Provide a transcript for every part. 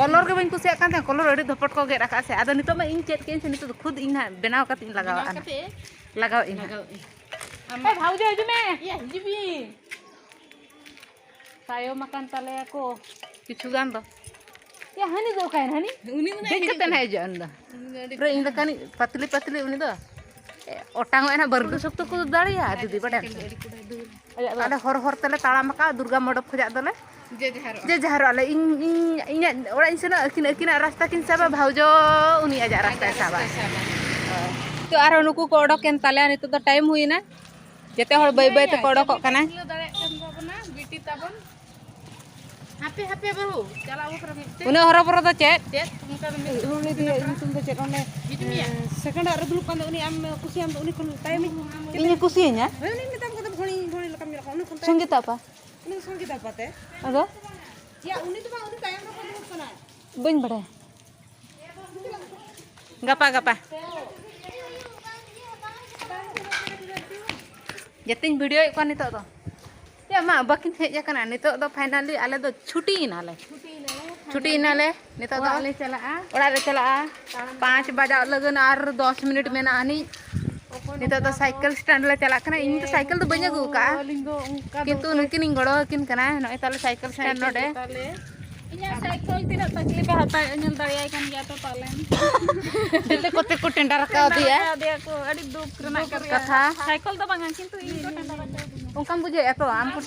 colour के बन कुसिया kan colour अड़ी धपट को गेट रखा से आदो नितो में इन चेत के नितो खुद इन बनाव कत इन लगाव इन ए भाउजो हिजु में या हिजुबी सायो makan tale aku किछु गान दो या हनी दो काइन हनी उनी देख कते ना हिजु अंदा पूरा इन दकानी पतली पतली उनी दो ओटांग एना बरगु सक्त को दाड़िया दीदी बडा अले हर हर तले ताळा मका दुर्गा मंडप खजा दले जे जहार आले इन ओड़ा इन सेना अकिन रास्ता किन साबा भाउजो उनी आजा रास्ता साबा तो आरो नुकु को ओडोकेन ताले नितो तो टाइम हुइना जेते हर बै बै ते को ओडोक कना बिटी ताबन हापे हापे बरु चला वो करम उने हरो बरो तो चेत उनी दि तुम तो चेत ओने सेकंड आरो दुलु कंद उनी आम कुसी आम उनी कोन टाइम इनी कुसी nya उनी नितम कत भणी भणी लकम मिला उनी कोन संगीत apa उनी संगीत apa te ada ya उनी तो उनी टाइम रो कोन सुना बन बड़े गपा गपा जतिन वीडियो को नितो तो या मा बाकिन हेज कना नितो दो फाइनली आले दो छुट्टी इनाले नितो दो आले चला ओड़ा रे चला 5 बजा लगन आर 10 मिनट में ना आनी नितो दो साइकिल स्टैंड ले चला कना इन तो साइकिल तो बन गु का किंतु नुकिन गड़ो किन कना नय ताले साइकिल स्टैंड नोडे इया साइकिल तिना तकलीफ हाता अनल दरिया कन गया तो ताले जते कोते को टेंडर का दिया को अड़ी दुख रना कथा साइकिल तो बांगा किंतु इन को टेंडर का उनका बुझे तो आम को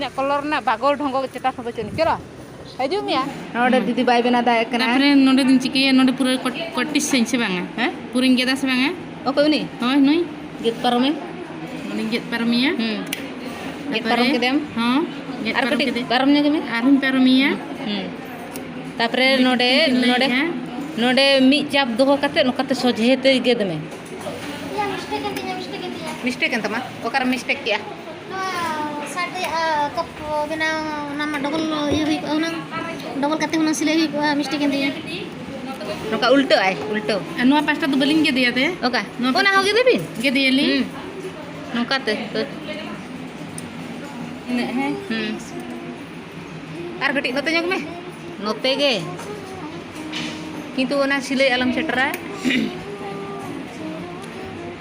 ने कलर ना बागोर ढंगो चेता सब चनी चलो हजू मिया नोडे दीदी बाय बना दा एकना तापरे नोडे दिन चिके नोडे पूरा कट्टी सेन से बांगा हैं पूरी गेदा से बांगा ओके उनी होय नई गेट परमे उनी गेट परमिया गेट परम के देम हां गेट परम के दे परम ने के आरम परमिया तापरे नोडे नोडे मी चाप दोहो कते नोकते सोझेते गेद में या मिस्टेक एंतमा ओकर मिस्टेक किया साडे कप बिना नाम डबल ये हुई ओना डबल कते होना सिले हुई मिस्टेक एंदिया नोका उल्टो आय उल्टो नोआ पास्ता तो बलिंग के दिया थे ओका ओना हो गेदे बिन के दियली नोका ते तो ने है आर गटी नते जग में नते गे किंतु ओना सिले अलम सेटरा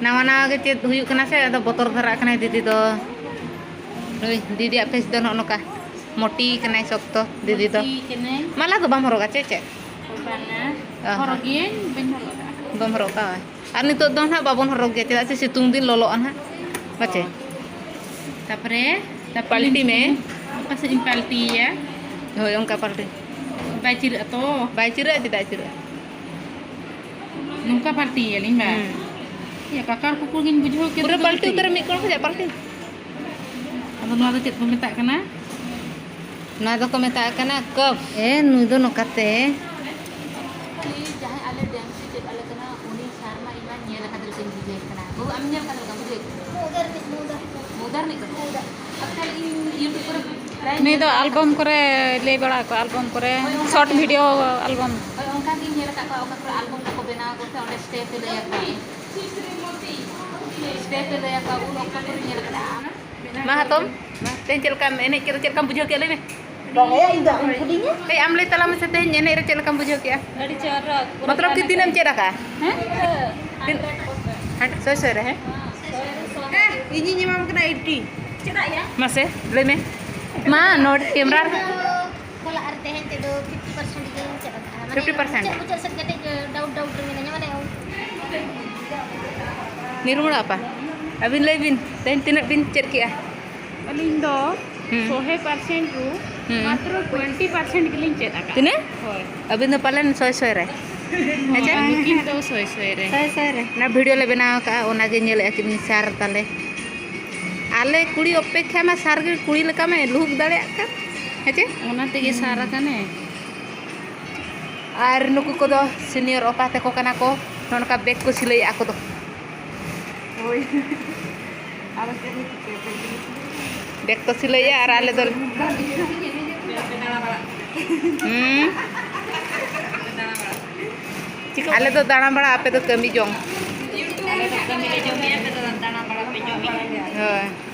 नवा नवा के चेत हुयु कना से अदो बोतर धरा कना दीदी दो दीदी फेस दो नोका मोटी कना सख्तो दीदी दो माला तो बम हरोगा चे हरोगे बम हरोगा आर नितो दो ना बाबन हरोगे चेदा से सितुंग दिन लोलो ना बचे तापरे पाल्टी में पासे इन पाल्टी या होय उनका पाल्टी बाइचिर चेदा चिर नुका पाल्टी या लिंगा या काकार कुकुर गिन बुझो के पूरा पाल्टी उतर मी कोन खजा पाल्टी अब नोआ दो चेत को मेता कना नोआ दो को मेता कना कब ए नुई दो नोकाते जहां आले डांस चेत आले कना उनी शर्मा इमा नेल खातिर किन बुझे कना वो आम नेल खातिर का बुझे मोदर नहीं कर अब यूट्यूब पर नहीं तो एल्बम करे ले बड़ा को एल्बम करे शॉर्ट वीडियो एल्बम उनका की नेल का ओका एल्बम को बनाव करते ओंडे स्टेप पे ले का स्टेप पे ले का उन ओका पर नेल का मा तुम तेन चलका एने चलका बुझो के ले में बंगे इंदा फुडिंगे ए आमले तला में से तेन एने रे चलका बुझो के अड़ी चार मतलब कि दिनम चेदा का हैं 100 रे है इनी निमाम कना 80 चेदा या मासे ले में मा नोट कैमरा कोला आरते हैं ते दो 50% के चेदा 50% बुझो से कटे डाउट में माने निर्मूल apa अबिन ले बिन तेन तिना बिन चेक किया अलिन दो 100% रु मात्र 20% के लिन चेक आका तिने होय अबिन दो पालन 100 रे अच्छा किन दो 100 रे 100 रे ना वीडियो ले बनाव का ओना गे नेल अकिन सार ताले आले कुड़ी अपेक्षा में सार के कुड़ी लका में लुक दाड़े का हेचे ओना तेगे सारा कने आर नुकु को दो सीनियर ओपा ते को कना को नोनका बैग को सिलाई आको दो ओय आर बैग को सिलाई आर आले दो आले तो दाना बड़ा आपे तो कमी जोंग आले तो कमी ले जोंग पे तो दाना बड़ा पे जोंग